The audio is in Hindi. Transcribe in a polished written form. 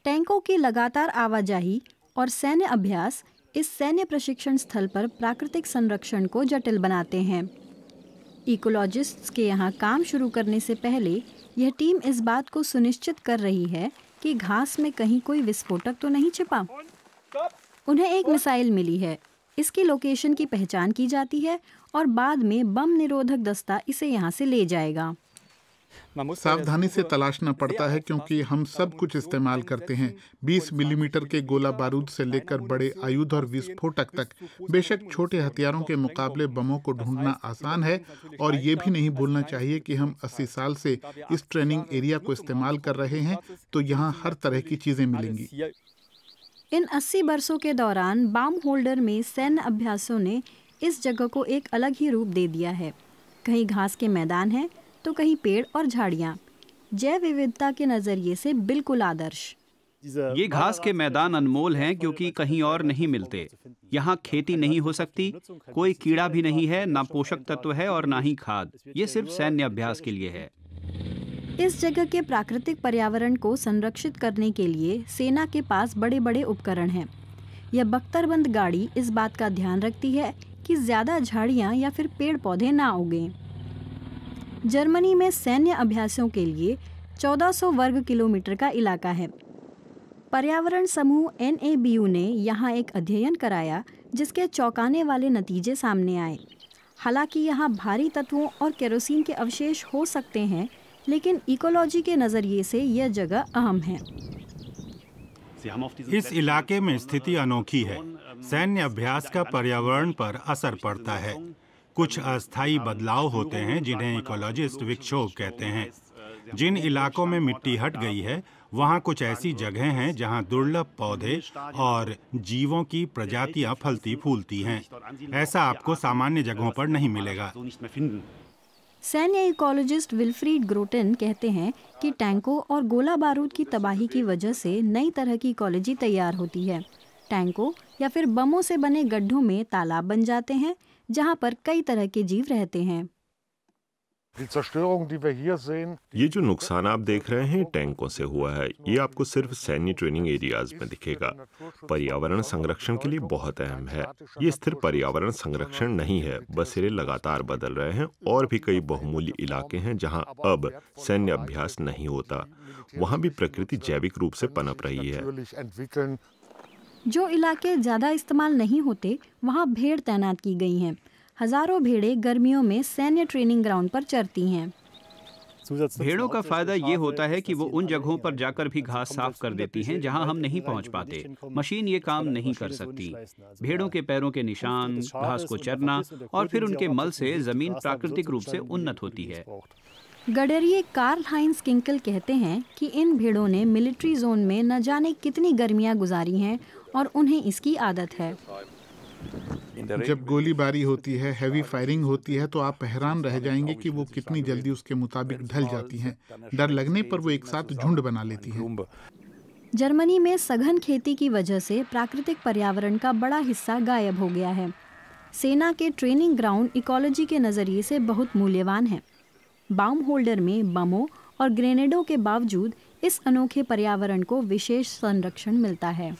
टैंकों की लगातार आवाजाही और सैन्य अभ्यास इस सैन्य प्रशिक्षण स्थल पर प्राकृतिक संरक्षण को जटिल बनाते हैं। इकोलॉजिस्ट्स के यहाँ काम शुरू करने से पहले यह टीम इस बात को सुनिश्चित कर रही है कि घास में कहीं कोई विस्फोटक तो नहीं छिपा। उन्हें एक मिसाइल मिली है, इसकी लोकेशन की पहचान की जाती है और बाद में बम निरोधक दस्ता इसे यहाँ से ले जाएगा। सावधानी से तलाशना पड़ता है क्योंकि हम सब कुछ इस्तेमाल करते हैं, 20 मिलीमीटर के गोला बारूद से लेकर बड़े आयुध और विस्फोटक तक। बेशक छोटे हथियारों के मुकाबले बमों को ढूंढना आसान है और ये भी नहीं भूलना चाहिए कि हम 80 साल से इस ट्रेनिंग एरिया को इस्तेमाल कर रहे हैं, तो यहाँ हर तरह की चीजें मिलेंगी। इन 80 बरसों के दौरान बाउमहोल्डर में सैन्य अभ्यासों ने इस जगह को एक अलग ही रूप दे दिया है। कहीं घास के मैदान हैं तो कहीं पेड़ और झाड़ियाँ। जैव विविधता के नजरिए से बिल्कुल आदर्श। ये घास के मैदान अनमोल हैं क्योंकि कहीं और नहीं मिलते। यहाँ खेती नहीं हो सकती, कोई कीड़ा भी नहीं है, ना पोषक तत्व है और ना ही खाद। ये सिर्फ सैन्य अभ्यास के लिए है। इस जगह के प्राकृतिक पर्यावरण को संरक्षित करने के लिए सेना के पास बड़े बड़े उपकरण हैं। यह बख्तरबंद गाड़ी इस बात का ध्यान रखती है कि ज्यादा झाड़ियाँ या फिर पेड़ पौधे ना उगें। जर्मनी में सैन्य अभ्यासों के लिए 1400 वर्ग किलोमीटर का इलाका है। पर्यावरण समूह NABU ने यहाँ एक अध्ययन कराया जिसके चौंकाने वाले नतीजे सामने आए। हालांकि यहाँ भारी तत्वों और केरोसिन के अवशेष हो सकते हैं, लेकिन इकोलॉजी के नज़रिए से यह जगह अहम है। इस इलाके में स्थिति अनोखी है। सैन्य अभ्यास का पर्यावरण पर असर पड़ता है। कुछ अस्थायी बदलाव होते हैं जिन्हें इकोलॉजिस्ट विक्षोभ कहते हैं। जिन इलाकों में मिट्टी हट गई है, वहाँ कुछ ऐसी जगह हैं जहाँ दुर्लभ पौधे और जीवों की प्रजातियाँ फलती फूलती हैं। ऐसा आपको सामान्य जगहों पर नहीं मिलेगा। सैन्य इकोलॉजिस्ट विल्फ्रीड ग्रोटेन कहते हैं कि टैंकों और गोला बारूद की तबाही की वजह से नई तरह की इकोलॉजी तैयार होती है। टैंकों या फिर बमों से बने गड्ढों में तालाब बन जाते हैं जहां पर कई तरह के जीव रहते हैं। ये जो नुकसान आप देख रहे हैं टैंकों से हुआ है, ये आपको सिर्फ सैन्य ट्रेनिंग एरियाज में दिखेगा। पर्यावरण संरक्षण के लिए बहुत अहम है। ये स्थिर पर्यावरण संरक्षण नहीं है, बसेरे लगातार बदल रहे हैं और भी कई बहुमूल्य इलाके हैं जहां अब सैन्य अभ्यास नहीं होता। वहां भी प्रकृति जैविक रूप से पनप रही है। जो इलाके ज्यादा इस्तेमाल नहीं होते, वहाँ भेड़ तैनात की गई हैं। हजारों भेड़ें गर्मियों में सैन्य ट्रेनिंग ग्राउंड पर चरती हैं। भेड़ों का फायदा ये होता है कि वो उन जगहों पर जाकर भी घास साफ कर देती हैं जहां हम नहीं पहुंच पाते। मशीन ये काम नहीं कर सकती। भेड़ों के पैरों के निशान, घास को चरना और फिर उनके मल से जमीन प्राकृतिक रूप से उन्नत होती है। गडेरिए कार्ल हाइंस किंकल कहते हैं कि इन भेड़ों ने मिलिट्री जोन में न जाने कितनी गर्मियां गुजारी हैं और उन्हें इसकी आदत है। जब गोलीबारी होती है, हैवी फायरिंग होती है, तो आप हैरान रह जाएंगे कि वो कितनी जल्दी उसके मुताबिक ढल जाती हैं। डर लगने पर वो एक साथ झुंड बना लेती हैं। जर्मनी में सघन खेती की वजह से प्राकृतिक पर्यावरण का बड़ा हिस्सा गायब हो गया है। सेना के ट्रेनिंग ग्राउंड इकोलॉजी के नज़रिए से बहुत मूल्यवान है। बाउमहोल्डर में बमों और ग्रेनेडों के बावजूद इस अनोखे पर्यावरण को विशेष संरक्षण मिलता है।